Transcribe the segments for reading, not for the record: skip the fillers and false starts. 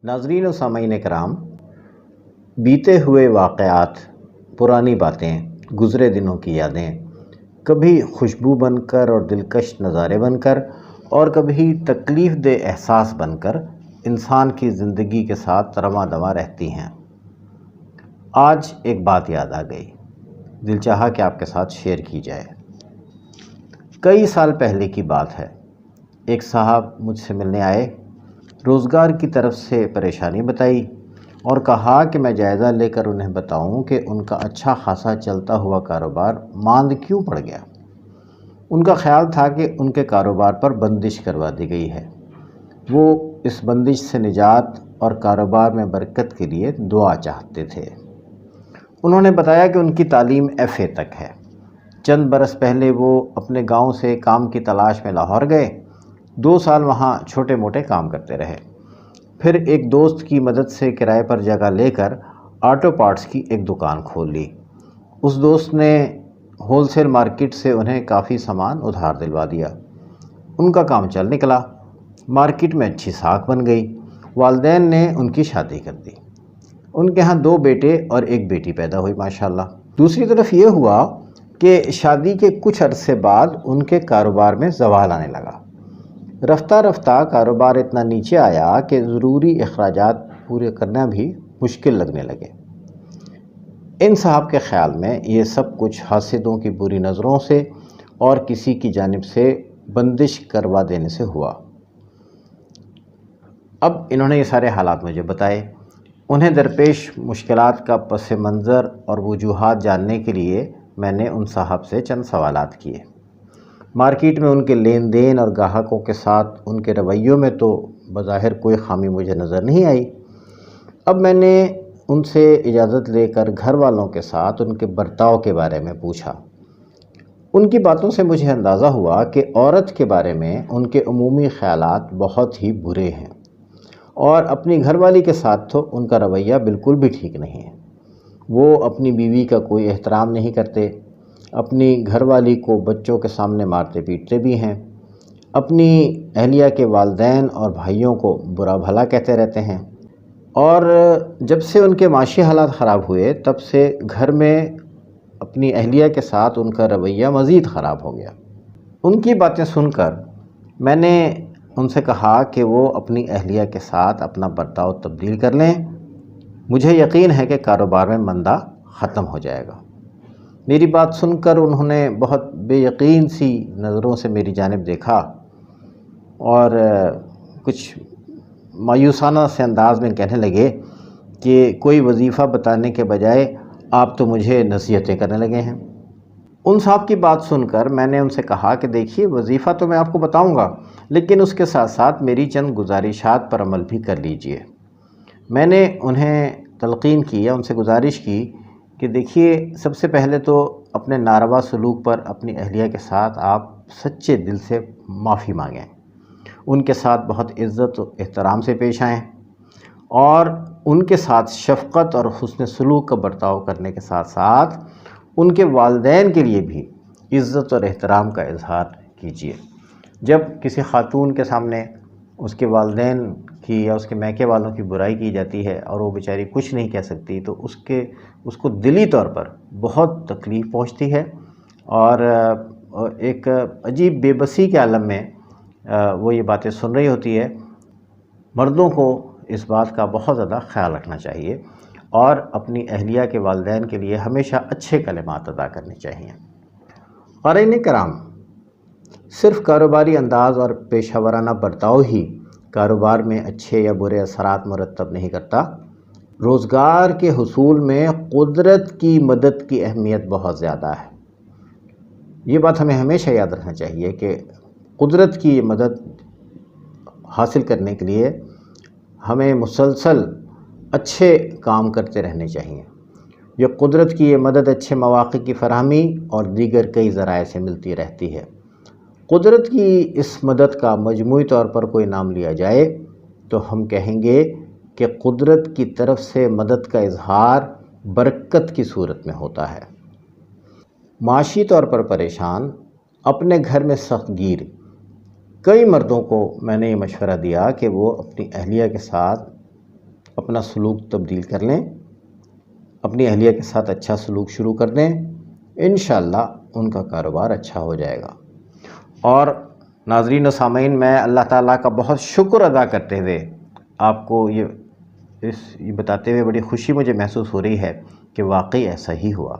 ناظرین و سامعین کرام، بیتے ہوئے واقعات، پرانی باتیں، گزرے دنوں کی یادیں کبھی خوشبو بن کر اور دلکش نظارے بن کر اور کبھی تکلیف دہ احساس بن کر انسان کی زندگی کے ساتھ رواں دواں رہتی ہیں۔ آج ایک بات یاد آ گئی، دل چاہا کہ آپ کے ساتھ شیئر کی جائے۔ کئی سال پہلے کی بات ہے، ایک صاحب مجھ سے ملنے آئے، روزگار کی طرف سے پریشانی بتائی اور کہا کہ میں جائزہ لے کر انہیں بتاؤں کہ ان کا اچھا خاصا چلتا ہوا کاروبار ماند کیوں پڑ گیا۔ ان کا خیال تھا کہ ان کے کاروبار پر بندش کروا دی گئی ہے۔ وہ اس بندش سے نجات اور کاروبار میں برکت کے لیے دعا چاہتے تھے۔ انہوں نے بتایا کہ ان کی تعلیم FA تک ہے۔ چند برس پہلے وہ اپنے گاؤں سے کام کی تلاش میں لاہور گئے، 2 سال وہاں چھوٹے موٹے کام کرتے رہے، پھر ایک دوست کی مدد سے کرائے پر جگہ لے کر آٹو پارٹس کی ایک دکان کھول لی۔ اس دوست نے ہول سیل مارکیٹ سے انہیں کافی سامان ادھار دلوا دیا۔ ان کا کام چل نکلا، مارکیٹ میں اچھی ساکھ بن گئی۔ والدین نے ان کی شادی کر دی۔ ان کے ہاں 2 بیٹے اور 1 بیٹی پیدا ہوئی ماشاءاللہ۔ دوسری طرف یہ ہوا کہ شادی کے کچھ عرصے بعد ان کے کاروبار میں زوال آنے لگا۔ رفتہ رفتہ کاروبار اتنا نیچے آیا کہ ضروری اخراجات پورے کرنا بھی مشکل لگنے لگے۔ ان صاحب کے خیال میں یہ سب کچھ حاسدوں کی بری نظروں سے اور کسی کی جانب سے بندش کروا دینے سے ہوا۔ اب انہوں نے یہ سارے حالات مجھے بتائے۔ انہیں درپیش مشکلات کا پس منظر اور وجوہات جاننے کے لیے میں نے ان صاحب سے چند سوالات کیے۔ مارکیٹ میں ان کے لین دین اور گاہکوں کے ساتھ ان کے رویوں میں تو بظاہر کوئی خامی مجھے نظر نہیں آئی۔ اب میں نے ان سے اجازت لے کر گھر والوں کے ساتھ ان کے برتاؤ کے بارے میں پوچھا۔ ان کی باتوں سے مجھے اندازہ ہوا کہ عورت کے بارے میں ان کے عمومی خیالات بہت ہی برے ہیں، اور اپنی گھر والی کے ساتھ تو ان کا رویہ بالکل بھی ٹھیک نہیں ہے۔ وہ اپنی بیوی کا کوئی احترام نہیں کرتے، اپنی گھر والی کو بچوں کے سامنے مارتے پیٹتے بھی ہیں، اپنی اہلیہ کے والدین اور بھائیوں کو برا بھلا کہتے رہتے ہیں، اور جب سے ان کے معاشی حالات خراب ہوئے تب سے گھر میں اپنی اہلیہ کے ساتھ ان کا رویہ مزید خراب ہو گیا۔ ان کی باتیں سن کر میں نے ان سے کہا کہ وہ اپنی اہلیہ کے ساتھ اپنا برتاؤ تبدیل کر لیں، مجھے یقین ہے کہ کاروبار میں مندا ختم ہو جائے گا۔ میری بات سن کر انہوں نے بہت بے یقین سی نظروں سے میری جانب دیکھا اور کچھ مایوسانہ سے انداز میں کہنے لگے کہ کوئی وظیفہ بتانے کے بجائے آپ تو مجھے نصیحتیں کرنے لگے ہیں۔ ان صاحب کی بات سن کر میں نے ان سے کہا کہ دیکھیے، وظیفہ تو میں آپ کو بتاؤں گا، لیکن اس کے ساتھ ساتھ میری چند گزارشات پر عمل بھی کر لیجئے۔ میں نے انہیں تلقین کی یا ان سے گزارش کی کہ دیکھیے، سب سے پہلے تو اپنے ناروا سلوک پر اپنی اہلیہ کے ساتھ آپ سچے دل سے معافی مانگیں، ان کے ساتھ بہت عزت و احترام سے پیش آئیں، اور ان کے ساتھ شفقت اور حسن سلوک کا برتاؤ کرنے کے ساتھ ساتھ ان کے والدین کے لیے بھی عزت اور احترام کا اظہار کیجیے۔ جب کسی خاتون کے سامنے اس کے والدین کی یا اس کے میکے والوں کی برائی کی جاتی ہے اور وہ بیچاری کچھ نہیں کہہ سکتی تو اس کو دلی طور پر بہت تکلیف پہنچتی ہے، اور ایک عجیب بے بسی کے عالم میں وہ یہ باتیں سن رہی ہوتی ہے۔ مردوں کو اس بات کا بہت زیادہ خیال رکھنا چاہیے اور اپنی اہلیہ کے والدین کے لیے ہمیشہ اچھے کلمات ادا کرنے چاہیے۔ قارئین کرام، صرف کاروباری انداز اور پیشہ ورانہ برتاؤ ہی کاروبار میں اچھے یا برے اثرات مرتب نہیں کرتا۔ روزگار کے حصول میں قدرت کی مدد کی اہمیت بہت زیادہ ہے۔ یہ بات ہمیں ہمیشہ یاد رکھنا چاہیے کہ قدرت کی مدد حاصل کرنے کے لیے ہمیں مسلسل اچھے کام کرتے رہنے چاہیے۔ یہ قدرت کی یہ مدد اچھے مواقع کی فراہمی اور دیگر کئی ذرائع سے ملتی رہتی ہے۔ قدرت کی اس مدد کا مجموعی طور پر کوئی نام لیا جائے تو ہم کہیں گے کہ قدرت کی طرف سے مدد کا اظہار برکت کی صورت میں ہوتا ہے۔ معاشی طور پر پریشان، اپنے گھر میں سخت گیر کئی مردوں کو میں نے یہ مشورہ دیا کہ وہ اپنی اہلیہ کے ساتھ اپنا سلوک تبدیل کر لیں، اپنی اہلیہ کے ساتھ اچھا سلوک شروع کر دیں، انشاءاللہ ان کا کاروبار اچھا ہو جائے گا۔ اور ناظرین و سامعین، میں اللہ تعالیٰ کا بہت شکر ادا کرتے ہوئے آپ کو یہ بتاتے ہوئے بڑی خوشی مجھے محسوس ہو رہی ہے کہ واقعی ایسا ہی ہوا۔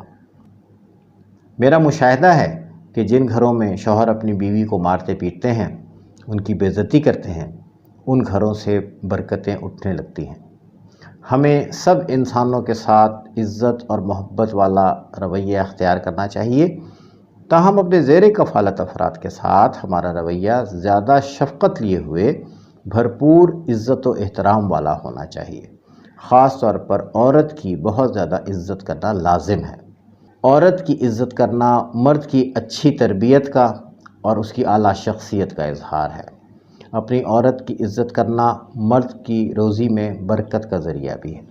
میرا مشاہدہ ہے کہ جن گھروں میں شوہر اپنی بیوی کو مارتے پیٹتے ہیں، ان کی بے عزتی کرتے ہیں، ان گھروں سے برکتیں اٹھنے لگتی ہیں۔ ہمیں سب انسانوں کے ساتھ عزت اور محبت والا رویہ اختیار کرنا چاہیے، تاہم اپنے زیر کفالت افراد کے ساتھ ہمارا رویہ زیادہ شفقت لیے ہوئے بھرپور عزت و احترام والا ہونا چاہیے۔ خاص طور پر عورت کی بہت زیادہ عزت کرنا لازم ہے۔ عورت کی عزت کرنا مرد کی اچھی تربیت کا اور اس کی اعلیٰ شخصیت کا اظہار ہے۔ اپنی عورت کی عزت کرنا مرد کی روزی میں برکت کا ذریعہ بھی ہے۔